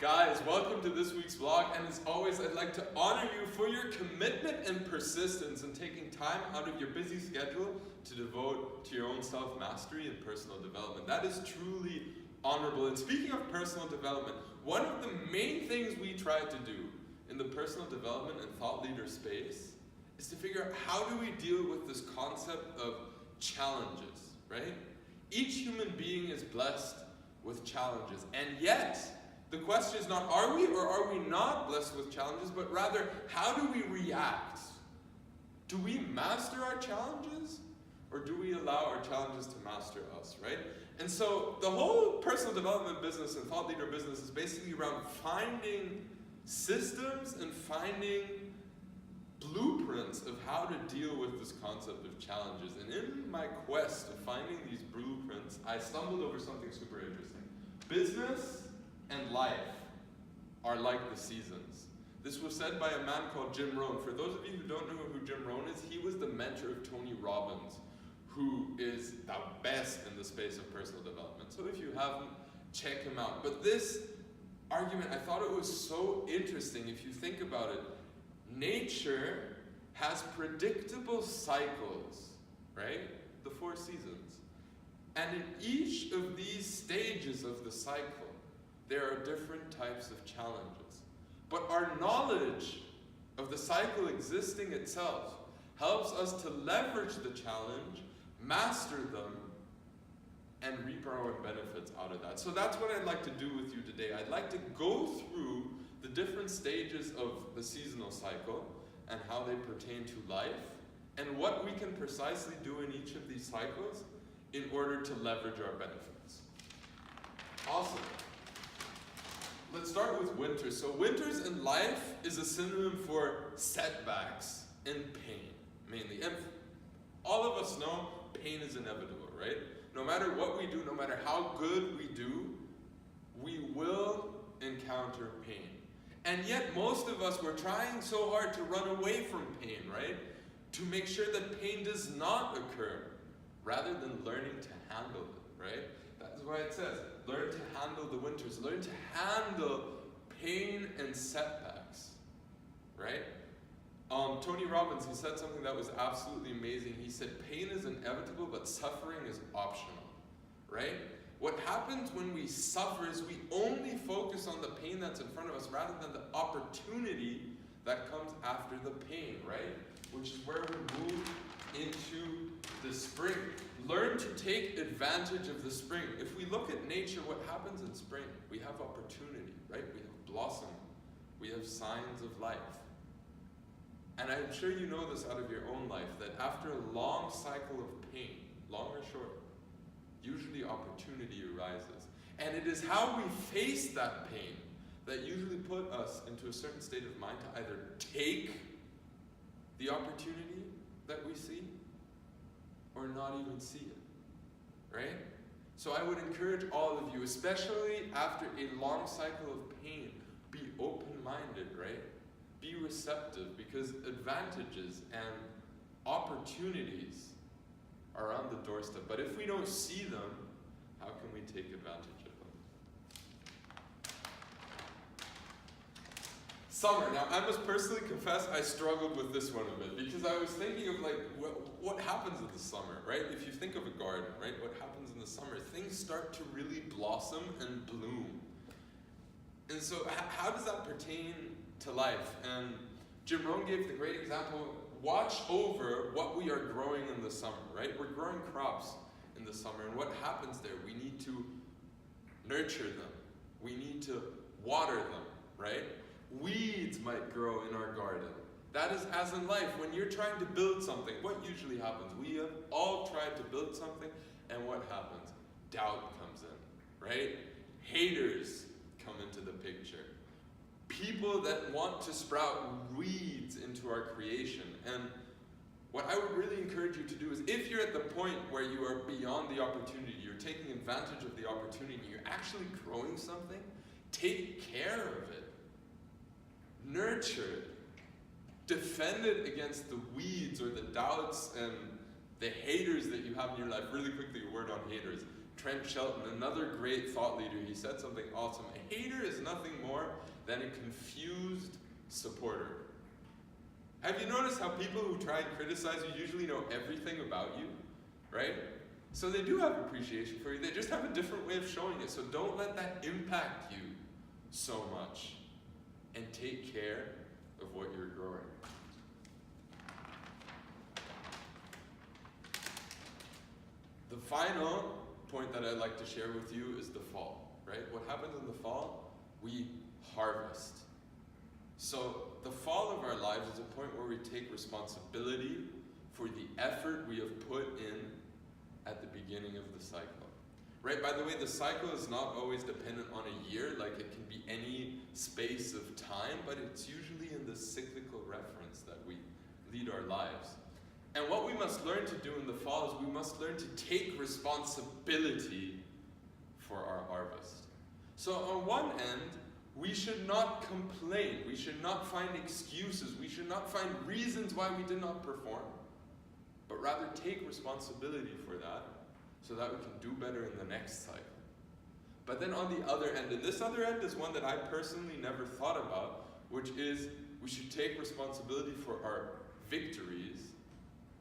Guys, welcome to this week's vlog, and as always, I'd like to honor you for your commitment and persistence in taking time out of your busy schedule to devote to your own self-mastery and personal development. That is truly honorable. And speaking of personal development, one of the main things we try to do in the personal development and thought leader space is to figure out how do we deal with this concept of challenges, right? Each human being is blessed with challenges, and yet the question is not are we or are we not blessed with challenges, but rather how do we react? Do we master our challenges, or do we allow our challenges to master us, right? And so the whole personal development business and thought leader business is basically around finding systems and finding blueprints of how to deal with this concept of challenges. And in my quest of finding these blueprints, I stumbled over something super interesting. Business and life are like the seasons. This was said by a man called Jim Rohn. For those of you who don't know who Jim Rohn is, he was the mentor of Tony Robbins, who is the best in the space of personal development. So if you haven't, check him out. But this argument, I thought it was so interesting. If you think about it, nature has predictable cycles, right? The 4 seasons. And in each of these stages of the cycle, there are different types of challenges. But our knowledge of the cycle existing itself helps us to leverage the challenge, master them, and reap our own benefits out of that. So that's what I'd like to do with you today. I'd like to go through the different stages of the seasonal cycle and how they pertain to life, and what we can precisely do in each of these cycles in order to leverage our benefits. Awesome. Let's start with winter. So winters in life is a synonym for setbacks and pain, mainly. And all of us know pain is inevitable, right? No matter what we do, no matter how good we do, we will encounter pain. And yet most of us, we're trying so hard to run away from pain, right? To make sure that pain does not occur, rather than learning to handle it, right? That's why it says, learn to handle the winters. Learn to handle pain and setbacks, right? Tony Robbins, he said something that was absolutely amazing. He said, pain is inevitable, but suffering is optional, right? What happens when we suffer is we only focus on the pain that's in front of us rather than the opportunity that comes after the pain, right? Which is where we move into the spring. Learn to take advantage of the spring. If we look at nature, what happens in spring? We have opportunity, right? We have blossom. We have signs of life. And I'm sure you know this out of your own life, that after a long cycle of pain, long or short, usually opportunity arises. And it is how we face that pain that usually put us into a certain state of mind to either take the opportunity that we see or not even see it, right? So I would encourage all of you, especially after a long cycle of pain, be open-minded, right? Be receptive, because advantages and opportunities are on the doorstep. But if we don't see them, how can we take advantage of them? Summer. Now, I must personally confess I struggled with this one a bit, because I was thinking of like, what happens in the summer, right? If you think of a garden, right? What happens in the summer? Things start to really blossom and bloom. And so how does that pertain to life? And Jim Rohn gave the great example, watch over what we are growing in the summer, right? We're growing crops in the summer, and what happens there? We need to nurture them. We need to water them, right? Weeds might grow in our garden. That is as in life. When you're trying to build something, what usually happens? We have all tried to build something, and what happens? Doubt comes in, right? Haters come into the picture. People that want to sprout weeds into our creation. And what I would really encourage you to do is, if you're at the point where you are beyond the opportunity, you're taking advantage of the opportunity, you're actually growing something, take care of it. Nurture it. Defend it against the weeds or the doubts and the haters that you have in your life. Really quickly, a word on haters. Trent Shelton, another great thought leader, he said something awesome. A hater is nothing more than a confused supporter. Have you noticed how people who try and criticize you usually know everything about you, right? So they do have appreciation for you, they just have a different way of showing it. So don't let that impact you so much, and take care of what you're growing. The final point that I'd like to share with you is the fall, right? What happens in the fall? We harvest. So the fall of our lives is a point where we take responsibility for the effort we have put in at the beginning of the cycle. Right, by the way, the cycle is not always dependent on a year, like it can be any space of time, but it's usually in the cyclical reference that we lead our lives. And what we must learn to do in the fall is we must learn to take responsibility for our harvest. So on one end, we should not complain, we should not find excuses, we should not find reasons why we did not perform, but rather take responsibility for that so that we can do better in the next cycle. But then on the other end, and this other end is one that I personally never thought about, which is we should take responsibility for our victories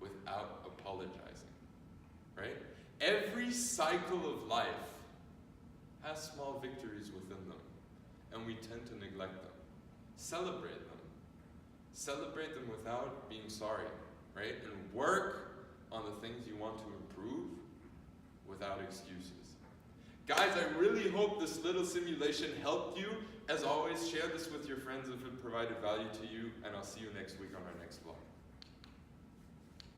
without apologizing, right? Every cycle of life has small victories within them, and we tend to neglect them. Celebrate them. Celebrate them without being sorry, right? And work on the things you want to improve without excuses. Guys, I really hope this little simulation helped you. As always, share this with your friends if it provided value to you, and I'll see you next week on our next vlog.